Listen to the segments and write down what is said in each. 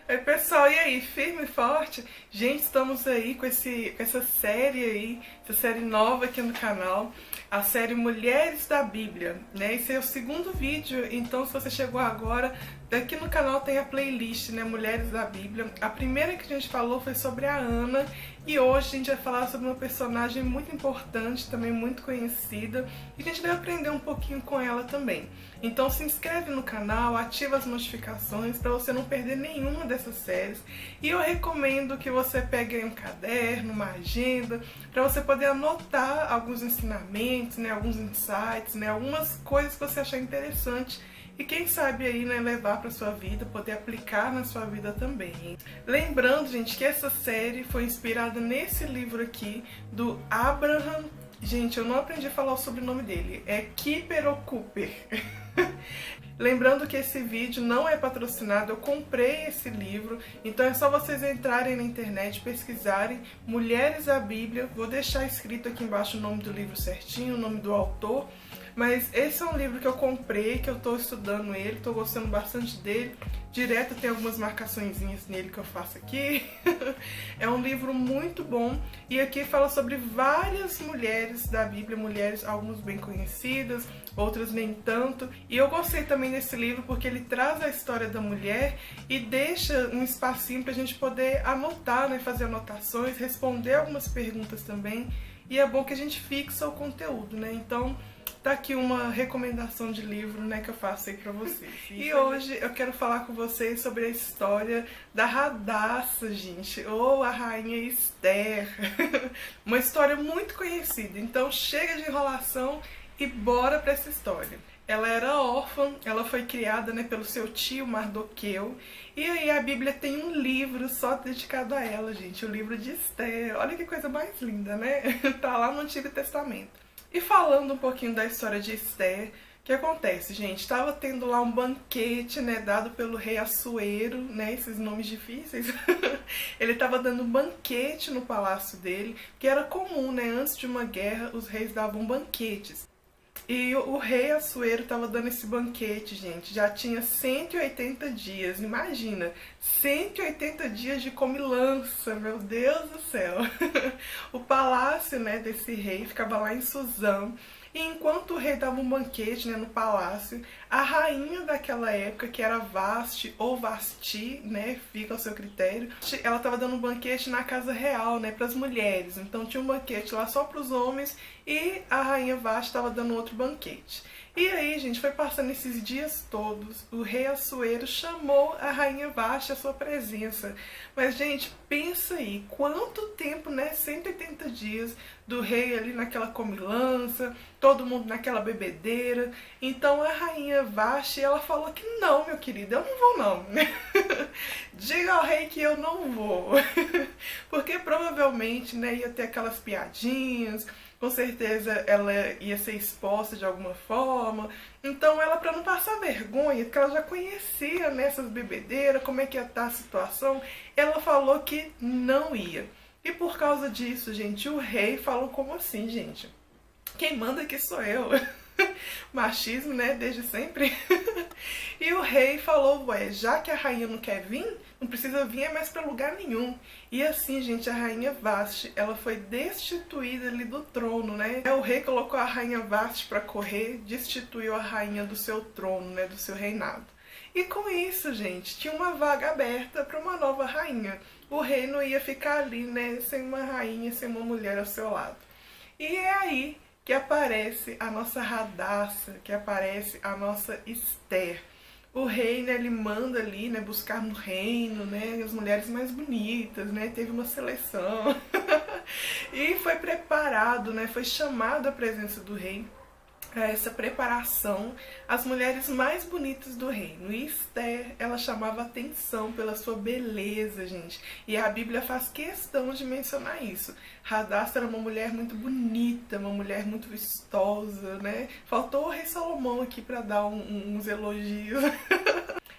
Oi pessoal, e aí, firme e forte? Gente, estamos aí com essa série aí, essa série nova aqui no canal, a série Mulheres da Bíblia, né? Esse é o segundo vídeo, então se você chegou agora, daqui no canal tem a playlist, né, Mulheres da Bíblia. A primeira que a gente falou foi sobre a Ana, e hoje a gente vai falar sobre uma personagem muito importante, também muito conhecida, e a gente vai aprender um pouquinho com ela também. Então se inscreve no canal, ativa as notificações para você não perder nenhuma dessas séries. E eu recomendo que você pegue aí um caderno, uma agenda, para você poder anotar alguns ensinamentos, né, alguns insights, né, algumas coisas que você achar interessante. E quem sabe aí, né, levar para sua vida, poder aplicar na sua vida também, hein? Lembrando, gente, que essa série foi inspirada nesse livro aqui do Abraham. Gente, eu não aprendi a falar o sobrenome dele. É Kipper ou Cooper. Lembrando que esse vídeo não é patrocinado, eu comprei esse livro, então é só vocês entrarem na internet, pesquisarem Mulheres da Bíblia. Vou deixar escrito aqui embaixo o nome do livro certinho, o nome do autor. Mas esse é um livro que eu comprei, que eu tô estudando ele, tô gostando bastante dele. Direto tem algumas marcaçõezinhas nele que eu faço aqui. É um livro muito bom. E aqui fala sobre várias mulheres da Bíblia, mulheres, algumas bem conhecidas, outras nem tanto. E eu gostei também desse livro porque ele traz a história da mulher e deixa um espacinho pra gente poder anotar, né, fazer anotações, responder algumas perguntas também. E é bom que a gente fixa o conteúdo, né? Então, tá aqui uma recomendação de livro, né, que eu faço aí pra vocês. E hoje eu quero falar com vocês sobre a história da Radassa, gente, ou a Rainha Esther. Uma história muito conhecida, então chega de enrolação e bora pra essa história. Ela era órfã, ela foi criada, né, pelo seu tio Mardoqueu, e aí a Bíblia tem um livro só dedicado a ela, gente, o livro de Esther. Olha que coisa mais linda, né? Tá lá no Antigo Testamento. E falando um pouquinho da história de Esther, o que acontece, gente? Estava tendo lá um banquete, né, dado pelo rei Assuero, né, esses nomes difíceis. Ele estava dando um banquete no palácio dele, que era comum, né, antes de uma guerra os reis davam banquetes. E o rei Assuero estava dando esse banquete, gente, já tinha 180 dias, imagina, 180 dias de comilança, meu Deus do céu. O palácio, né, desse rei ficava lá em Suzã, e enquanto o rei dava um banquete, né, no palácio, a rainha daquela época, que era Vasti ou Vasti, né, fica ao seu critério, ela estava dando um banquete na casa real, né, para as mulheres. Então tinha um banquete lá só para os homens e a rainha Vasti estava dando outro banquete. E aí, gente, foi passando esses dias todos, o rei Assuero chamou a rainha Vasti à sua presença. Mas, gente, pensa aí, quanto tempo, né, 180 dias do rei ali naquela comilança, todo mundo naquela bebedeira. Então a rainha Vasti, ela falou que não, meu querido, eu não vou não. Diga ao rei que eu não vou. Porque provavelmente, né, ia ter aquelas piadinhas, com certeza ela ia ser exposta de alguma forma. Então ela, para não passar vergonha, porque ela já conhecia nessas bebedeiras, como é que ia estar a situação, ela falou que não ia. E por causa disso, gente, o rei falou: como assim, gente? Quem manda aqui sou eu. Machismo, né, desde sempre. E o rei falou: ué, já que a rainha não quer vir, não precisa vir mais pra lugar nenhum. E assim, gente, a rainha Vasti, ela foi destituída ali do trono, né? O rei colocou a rainha Vasti pra correr, destituiu a rainha do seu trono, né, do seu reinado. E com isso, gente, tinha uma vaga aberta para uma nova rainha. O rei não ia ficar ali, né, sem uma rainha, sem uma mulher ao seu lado. E é aí que aparece a nossa Radassa, que aparece a nossa Esther. O rei, né, ele manda ali, né, buscar no reino, né, as mulheres mais bonitas, né, teve uma seleção. E foi preparado, né, foi chamado à presença do rei, essa preparação, as mulheres mais bonitas do reino. E Esther, ela chamava atenção pela sua beleza, gente. E a Bíblia faz questão de mencionar isso. Radassa era uma mulher muito bonita, uma mulher muito vistosa, né? Faltou o rei Salomão aqui para dar uns elogios.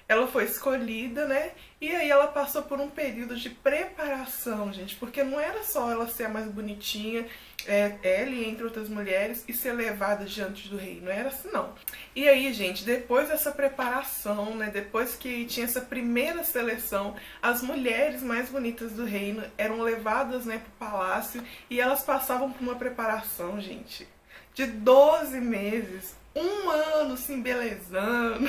ela foi escolhida, né? E aí ela passou por um período de preparação, gente, porque não era só ela ser a mais bonitinha, ela e entre outras mulheres, e ser levada diante do rei, não era assim não. E aí, gente, depois dessa preparação, né, depois que tinha essa primeira seleção, as mulheres mais bonitas do reino eram levadas, né, pro palácio, e elas passavam por uma preparação, gente, de 12 meses, um ano se embelezando.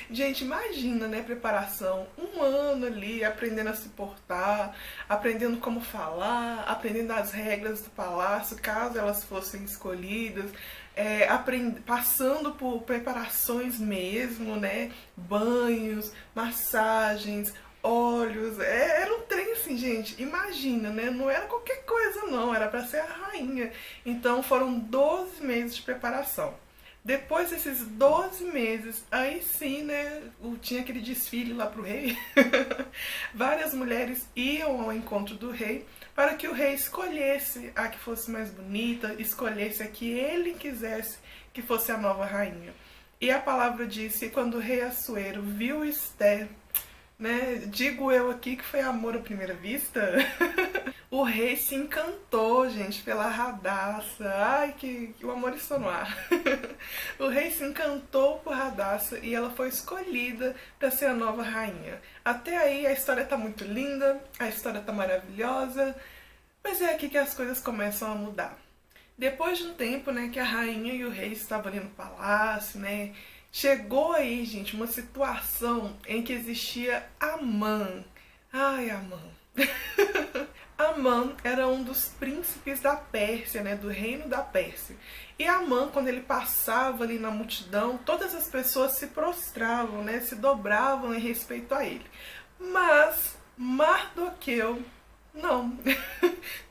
Gente, imagina, né, preparação, um ano ali aprendendo a se portar, aprendendo como falar, aprendendo as regras do palácio, caso elas fossem escolhidas, passando por preparações mesmo, né, banhos, massagens, óleos, era um trem assim, gente, imagina, né, não era qualquer coisa não, era para ser a rainha. Então foram 12 meses de preparação. Depois desses 12 meses, aí sim, né, tinha aquele desfile lá pro rei. Várias mulheres iam ao encontro do rei para que o rei escolhesse a que fosse mais bonita, escolhesse a que ele quisesse que fosse a nova rainha. E a palavra diz que quando o rei Assuero viu Esther, né, digo eu aqui que foi amor à primeira vista, o rei se encantou, gente, pela Radassa. Ai, que o amor está no ar. O rei se encantou por Radassa e ela foi escolhida para ser a nova rainha. Até aí a história tá muito linda, a história tá maravilhosa, mas é aqui que as coisas começam a mudar. Depois de um tempo, né, que a rainha e o rei estavam ali no palácio, né, chegou aí, gente, uma situação em que existia Amã. Ai, Amã. Amã era um dos príncipes da Pérsia, né, do reino da Pérsia. E Amã, quando ele passava ali na multidão, todas as pessoas se prostravam, né, se dobravam em respeito a ele. Mas Mardoqueu não.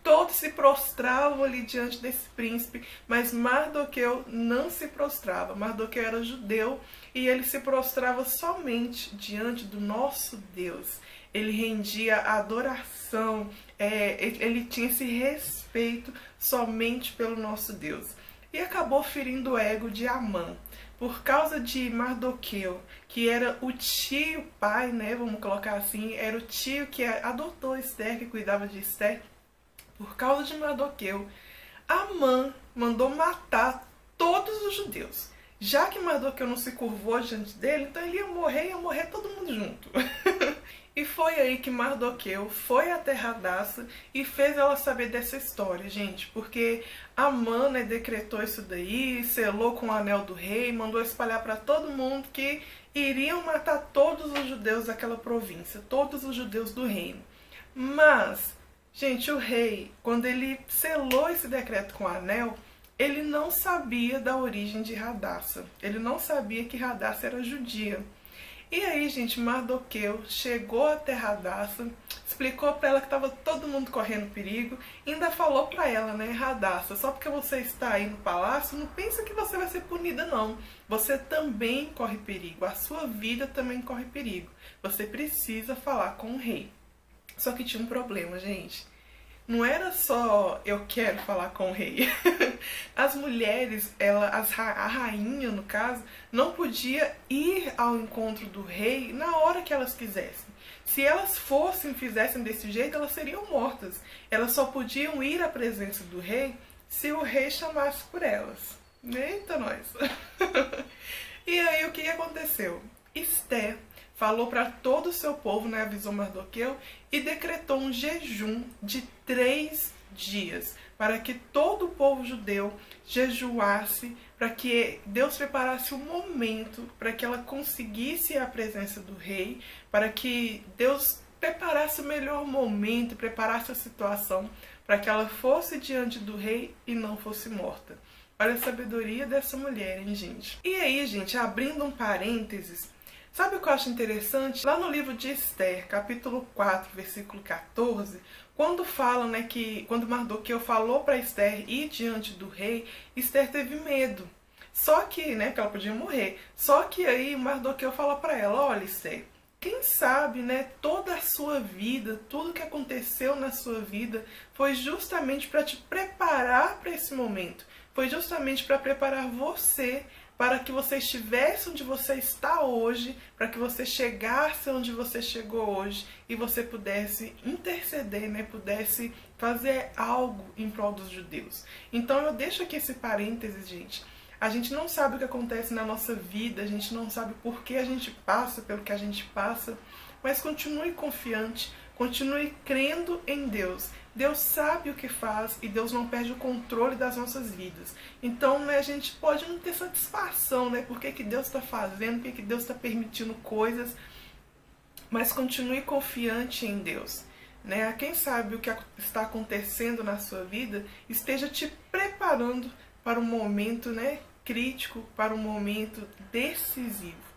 Todos se prostravam ali diante desse príncipe, mas Mardoqueu não se prostrava. Mardoqueu era judeu e ele se prostrava somente diante do nosso Deus. Ele rendia adoração, ele tinha esse respeito somente pelo nosso Deus. E acabou ferindo o ego de Amã. Por causa de Mardoqueu, que era o tio pai, né, vamos colocar assim, era o tio que adotou Esther, que cuidava de Esther. Por causa de Mardoqueu, Amã mandou matar todos os judeus. Já que Mardoqueu não se curvou diante dele, então ele ia morrer todo mundo junto. E foi aí que Mardoqueu foi até Radassa e fez ela saber dessa história, gente. Porque Amã, né, decretou isso daí, selou com o anel do rei, mandou espalhar para todo mundo que iriam matar todos os judeus daquela província, todos os judeus do reino. Mas, gente, o rei, quando ele selou esse decreto com o anel, ele não sabia da origem de Radassa. Ele não sabia que Radassa era judia. E aí, gente, Mardoqueu chegou até Radassa, explicou pra ela que tava todo mundo correndo perigo, e ainda falou pra ela, né, Radassa, só porque você está aí no palácio, não pensa que você vai ser punida, não. Você também corre perigo, a sua vida também corre perigo. Você precisa falar com o rei. Só que tinha um problema, gente. Não era só eu quero falar com o rei. As mulheres, a rainha no caso, não podia ir ao encontro do rei na hora que elas quisessem. Se elas fizessem desse jeito, elas seriam mortas. Elas só podiam ir à presença do rei se o rei chamasse por elas. Eita nós! E aí o que aconteceu? Esther falou para todo o seu povo, né, avisou Mardoqueu, e decretou um jejum de 3 dias, para que todo o povo judeu jejuasse, para que Deus preparasse um momento para que ela conseguisse a presença do rei, para que Deus preparasse o melhor momento, preparasse a situação, para que ela fosse diante do rei e não fosse morta. Olha a sabedoria dessa mulher, hein, gente? E aí, gente, abrindo um parênteses, sabe o que eu acho interessante? Lá no livro de Esther, capítulo 4, versículo 14, quando fala, né, que quando Mardoqueu falou para Esther ir diante do rei, Esther teve medo. Só que, né, porque ela podia morrer. Só que aí Mardoqueu fala para ela, olha, Esther, quem sabe, né, toda a sua vida, tudo que aconteceu na sua vida foi justamente para te preparar para esse momento. Foi justamente para preparar você para que você estivesse onde você está hoje, para que você chegasse onde você chegou hoje e você pudesse interceder, né? Pudesse fazer algo em prol dos judeus. Então eu deixo aqui esse parênteses, gente. A gente não sabe o que acontece na nossa vida, a gente não sabe por que a gente passa pelo que a gente passa, mas continue confiante, continue crendo em Deus. Deus sabe o que faz e Deus não perde o controle das nossas vidas. Então, né, a gente pode não ter satisfação, né? Por que Deus está fazendo, por que Deus está permitindo coisas, mas continue confiante em Deus. Né? Quem sabe o que está acontecendo na sua vida esteja te preparando para um momento, né, crítico, para um momento decisivo.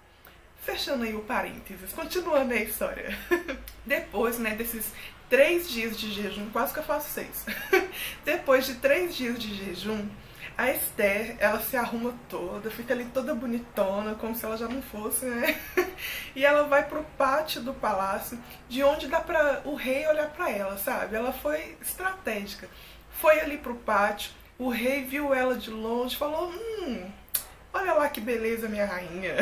Fechando aí o parênteses, continuando a história. Depois, né, desses 3 dias de jejum, quase que eu faço 6. Depois de 3 dias de jejum, a Esther, ela se arruma toda, fica ali toda bonitona, como se ela já não fosse, né? E ela vai pro pátio do palácio, de onde dá para o rei olhar para ela, sabe? Ela foi estratégica. Foi ali pro pátio, o rei viu ela de longe, falou: olha lá que beleza, minha rainha.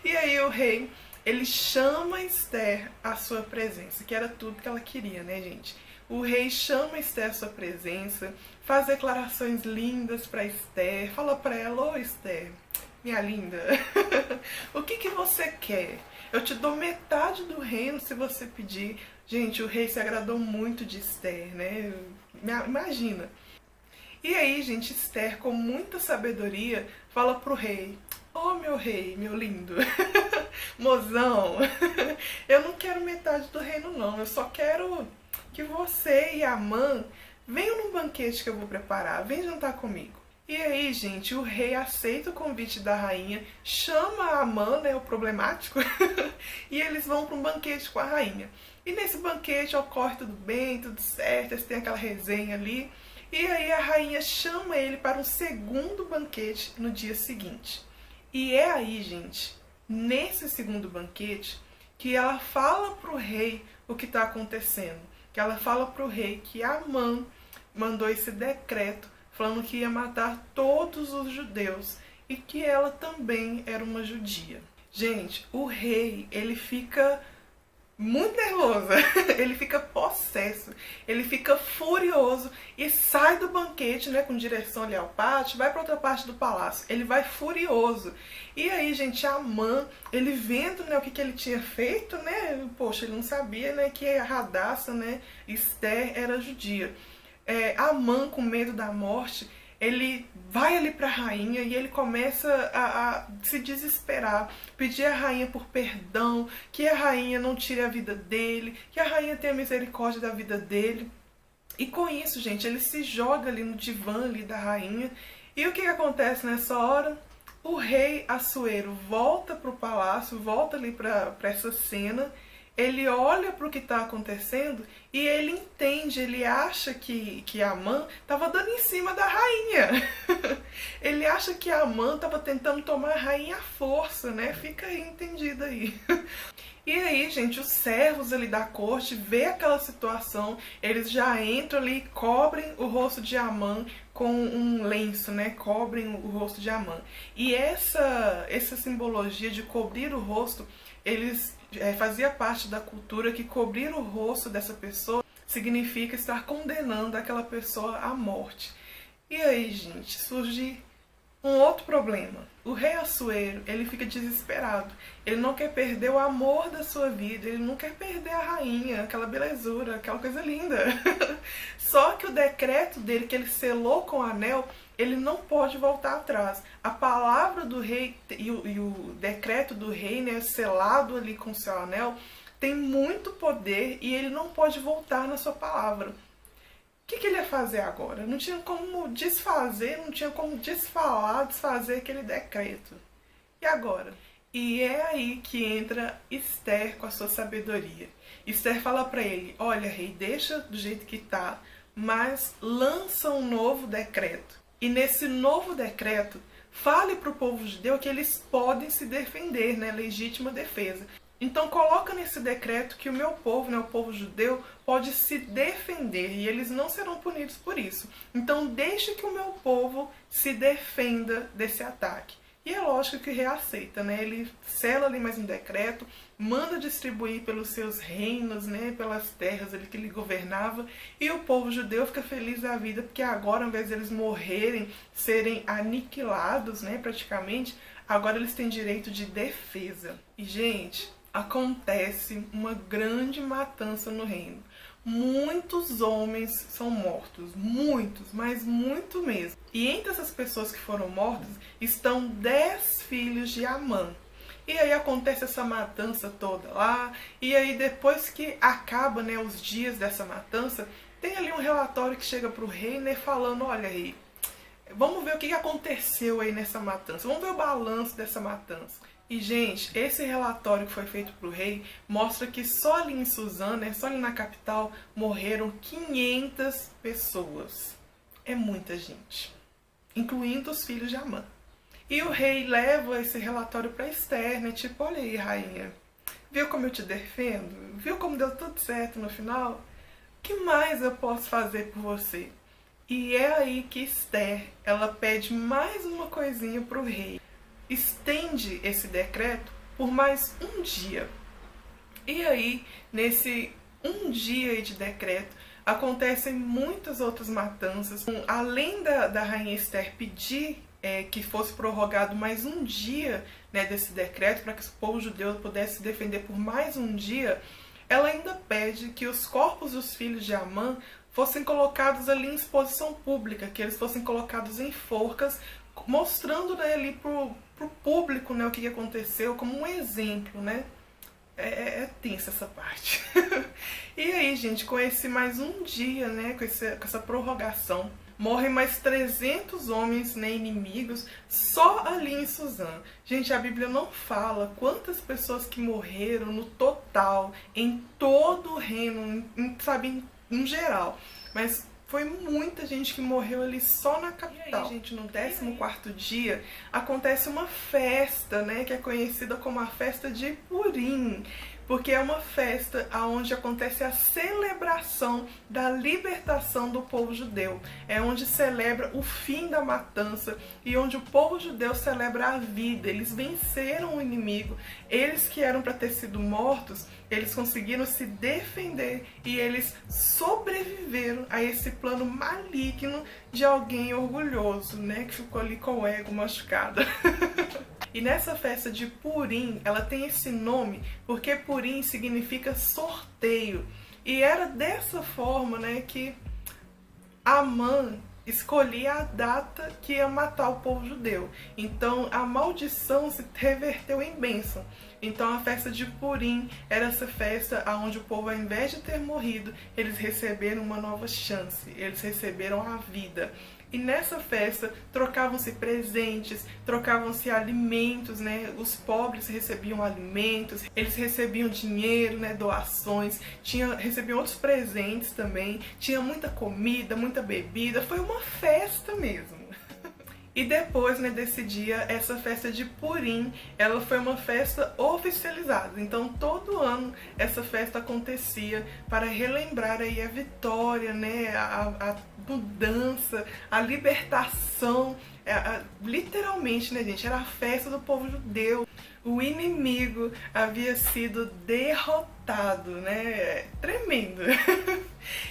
E aí o rei, ele chama Esther à sua presença, que era tudo que ela queria, né, gente? O rei chama Esther à sua presença, faz declarações lindas para Esther, fala para ela: ô Esther, minha linda, o que você quer? Eu te dou metade do reino se você pedir. Gente, o rei se agradou muito de Esther, né? Imagina. E aí, gente, Esther, com muita sabedoria, fala pro rei: ô meu rei, meu lindo, mozão, eu não quero metade do reino não, eu só quero que você e Amã venham num banquete que eu vou preparar, vem jantar comigo. E aí, gente, o rei aceita o convite da rainha, chama Amã, né, o problemático, e eles vão para um banquete com a rainha. E nesse banquete ocorre tudo bem, tudo certo, eles têm aquela resenha ali. E aí a rainha chama ele para um segundo banquete no dia seguinte. E é aí, gente, nesse segundo banquete, que ela fala para o rei o que está acontecendo. Que ela fala para o rei que Amã mandou esse decreto falando que ia matar todos os judeus e que ela também era uma judia. Gente, o rei, ele fica muito nervoso, ele fica possesso, ele fica furioso e sai do banquete, né, com direção ali ao pátio, vai para outra parte do palácio, ele vai furioso. E aí, gente, Amã, ele vendo, né, o que ele tinha feito, né, poxa, ele não sabia, né, que a Radassa, né, Esther era judia. Amã, com medo da morte, ele vai ali para a rainha e ele começa a se desesperar, pedir à rainha por perdão, que a rainha não tire a vida dele, que a rainha tenha misericórdia da vida dele. E com isso, gente, ele se joga ali no divã ali da rainha. E o que acontece nessa hora? O rei Assuero volta para o palácio, volta ali para essa cena. Ele olha para o que está acontecendo e ele entende, ele acha que Amã estava dando em cima da rainha. Ele acha que Amã estava tentando tomar a rainha à força, né? Fica aí entendido aí. E aí, gente, os servos ali da corte vê aquela situação, eles já entram ali e cobrem o rosto de Amã com um lenço, né? Cobrem o rosto de Amã. E essa simbologia de cobrir o rosto, eles fazia parte da cultura que cobrir o rosto dessa pessoa significa estar condenando aquela pessoa à morte. E aí, gente, surge um outro problema. O rei Assuero, ele fica desesperado. Ele não quer perder o amor da sua vida, ele não quer perder a rainha, aquela belezura, aquela coisa linda. Só que o decreto dele, que ele selou com o anel, ele não pode voltar atrás. A palavra do rei e o decreto do rei, né, selado ali com o seu anel, tem muito poder e ele não pode voltar na sua palavra. O que ele ia fazer agora? Não tinha como desfazer, não tinha como desfazer aquele decreto. E agora? E é aí que entra Esther com a sua sabedoria. Esther fala para ele: olha, rei, deixa do jeito que tá, mas lança um novo decreto. E nesse novo decreto, fale para o povo judeu que eles podem se defender, né? Legítima defesa. Então coloca nesse decreto que o meu povo, né, o povo judeu, pode se defender e eles não serão punidos por isso. Então deixe que o meu povo se defenda desse ataque. E é lógico que o rei aceita, né? Ele sela ali mais um decreto, manda distribuir pelos seus reinos, né? Pelas terras ali que ele governava, e o povo judeu fica feliz da vida, porque agora, ao invés de eles morrerem, serem aniquilados, né? Praticamente, agora eles têm direito de defesa. E, gente, acontece uma grande matança no reino. Muitos homens são mortos, muitos, mas muito mesmo. E entre essas pessoas que foram mortas estão 10 filhos de Amã. E aí acontece essa matança toda lá, e aí depois que acaba, né, os dias dessa matança, tem ali um relatório que chega para o rei, né, falando, olha rei, vamos ver o que aconteceu aí nessa matança, vamos ver o balanço dessa matança. E, gente, esse relatório que foi feito para o rei mostra que só ali em Suzã, né, só ali na capital, morreram 500 pessoas. É muita gente, incluindo os filhos de Amã. E o rei leva esse relatório para Esther, né, tipo, olha aí, rainha, viu como eu te defendo? Viu como deu tudo certo no final? O que mais eu posso fazer por você? E é aí que Esther, ela pede mais uma coisinha para o rei. Estende esse decreto por mais um dia. E aí, nesse um dia de decreto, acontecem muitas outras matanças. Além da rainha Esther pedir que fosse prorrogado mais um dia, né, desse decreto, para que o povo judeu pudesse se defender por mais um dia, ela ainda pede que os corpos dos filhos de Amã fossem colocados ali em exposição pública, que eles fossem colocados em forcas, mostrando, né, ali pro público, né, o que aconteceu, como um exemplo, né? É tensa essa parte. E aí, gente, com esse mais um dia, né, com essa prorrogação, morrem mais 300 homens, né, inimigos, só ali em Suzã. Gente, a Bíblia não fala quantas pessoas que morreram no total, em todo o reino, sabe, em geral. Mas foi muita gente que morreu ali só na capital. E aí, gente, no 14º dia, acontece uma festa, né, que é conhecida como a festa de Purim, porque é uma festa onde acontece a celebração da libertação do povo judeu. É onde celebra o fim da matança e onde o povo judeu celebra a vida. Eles venceram o inimigo, eles que eram para ter sido mortos, eles conseguiram se defender e eles sobreviveram a esse plano maligno de alguém orgulhoso, né, que ficou ali com o ego machucado. E nessa festa de Purim, ela tem esse nome porque Purim significa sorteio. E era dessa forma, né, que Amã escolhia a data que ia matar o povo judeu. Então a maldição se reverteu em bênção. Então a festa de Purim era essa festa onde o povo, ao invés de ter morrido, eles receberam uma nova chance, eles receberam a vida. E nessa festa trocavam-se presentes, trocavam-se alimentos, né? Os pobres recebiam alimentos, eles recebiam dinheiro, né? Doações, recebiam outros presentes também, tinha muita comida, muita bebida, foi uma festa mesmo. E depois, né, desse dia, essa festa de Purim, ela foi uma festa oficializada. Então, todo ano, essa festa acontecia para relembrar aí a vitória, né, a mudança, a libertação. Literalmente, né, gente, era a festa do povo judeu. O inimigo havia sido derrotado, né? Tremendo.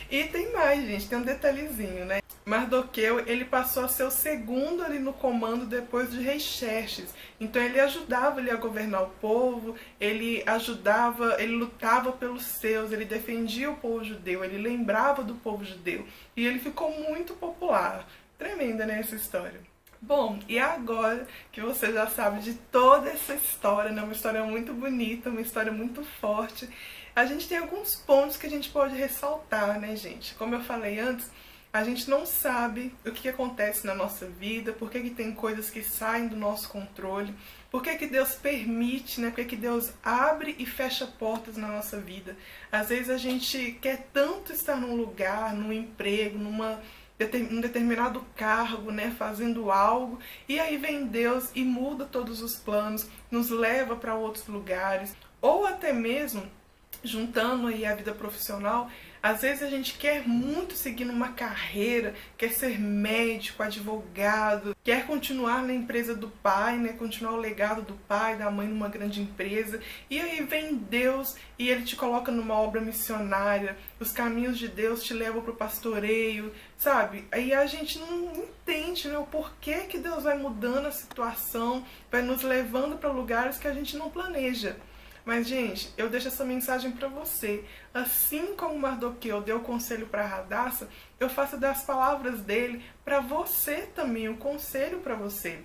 E tem mais, gente, tem um detalhezinho, né? Mardoqueu, ele passou a ser o segundo ali no comando depois de rei Xerxes. Então ele ajudava ali a governar o povo, ele lutava pelos seus, ele defendia o povo judeu, ele lembrava do povo judeu. E ele ficou muito popular. Tremenda, né, essa história. Bom, e agora que você já sabe de toda essa história, né, uma história muito bonita, uma história muito forte, a gente tem alguns pontos que a gente pode ressaltar, né, gente? Como eu falei antes, a gente não sabe o que acontece na nossa vida, por que tem coisas que saem do nosso controle, por que Deus permite, né? Por que Deus abre e fecha portas na nossa vida. Às vezes a gente quer tanto estar num lugar, num emprego, num determinado cargo, né, fazendo algo, e aí vem Deus e muda todos os planos, nos leva para outros lugares, ou até mesmo juntando aí a vida profissional, às vezes a gente quer muito seguir numa carreira, quer ser médico, advogado, quer continuar na empresa do pai, né? Continuar o legado do pai, da mãe numa grande empresa. E aí vem Deus e Ele te coloca numa obra missionária, os caminhos de Deus te levam para o pastoreio, sabe? Aí a gente não entende, né, o porquê que Deus vai mudando a situação, vai nos levando para lugares que a gente não planeja. Mas, gente, eu deixo essa mensagem para você. Assim como Mardoqueu deu conselho para Radassa, eu faço das palavras dele para você também, o conselho para você.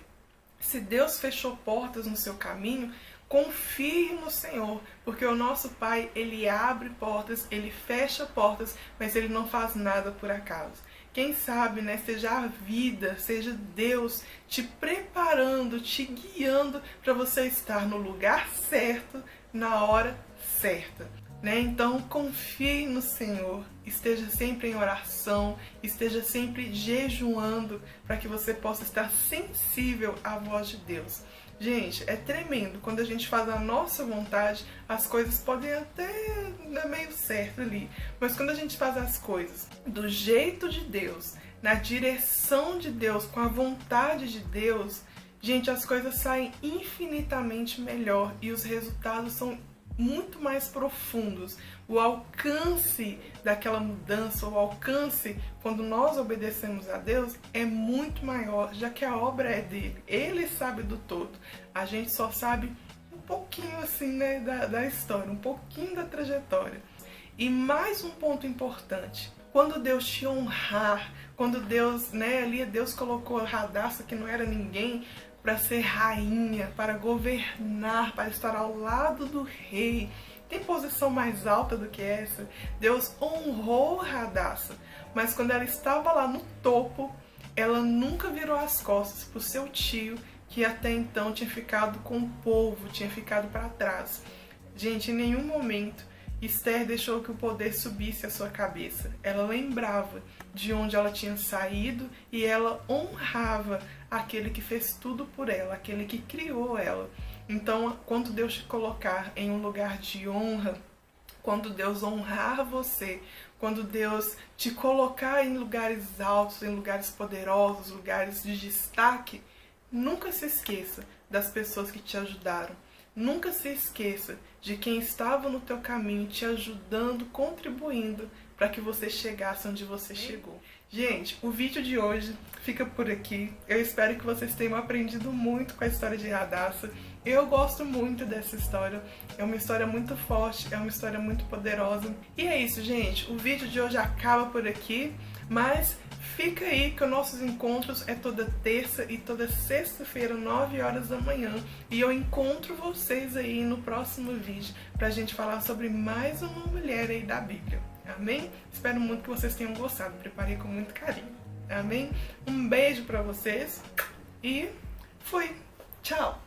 Se Deus fechou portas no seu caminho, confie no Senhor, porque o nosso Pai, Ele abre portas, Ele fecha portas, mas Ele não faz nada por acaso. Quem sabe, né, seja a vida, seja Deus te preparando, te guiando para você estar no lugar certo, na hora certa, né? Então confie no Senhor, esteja sempre em oração, esteja sempre jejuando para que você possa estar sensível à voz de Deus. Gente, é tremendo, quando a gente faz a nossa vontade, as coisas podem até dar meio certo ali, mas quando a gente faz as coisas do jeito de Deus, na direção de Deus, com a vontade de Deus, gente, as coisas saem infinitamente melhor e os resultados são muito mais profundos. O alcance daquela mudança, o alcance quando nós obedecemos a Deus é muito maior, já que a obra é dele. Ele sabe do todo. A gente só sabe um pouquinho assim, né, da história, um pouquinho da trajetória. E mais um ponto importante. Quando Deus te honrar, quando Deus, né, ali Deus colocou a Radassa, que não era ninguém, para ser rainha, para governar, para estar ao lado do rei. Tem posição mais alta do que essa? Deus honrou Radassa, mas quando ela estava lá no topo, ela nunca virou as costas para o seu tio, que até então tinha ficado com o povo, tinha ficado para trás. Gente, em nenhum momento Esther deixou que o poder subisse à sua cabeça. Ela lembrava de onde ela tinha saído e ela honrava aquele que fez tudo por ela, aquele que criou ela. Então, quando Deus te colocar em um lugar de honra, quando Deus honrar você, quando Deus te colocar em lugares altos, em lugares poderosos, lugares de destaque, nunca se esqueça das pessoas que te ajudaram. Nunca se esqueça de quem estava no teu caminho, te ajudando, contribuindo para que você chegasse onde você chegou. Gente, o vídeo de hoje fica por aqui. Eu espero que vocês tenham aprendido muito com a história de Radassa. Eu gosto muito dessa história. É uma história muito forte, é uma história muito poderosa. E é isso, gente. O vídeo de hoje acaba por aqui, mas fica aí que os nossos encontros é toda terça e toda sexta-feira, 9 horas da manhã. E eu encontro vocês aí no próximo vídeo pra gente falar sobre mais uma mulher aí da Bíblia. Amém? Espero muito que vocês tenham gostado. Preparei com muito carinho. Amém? Um beijo pra vocês e fui. Tchau!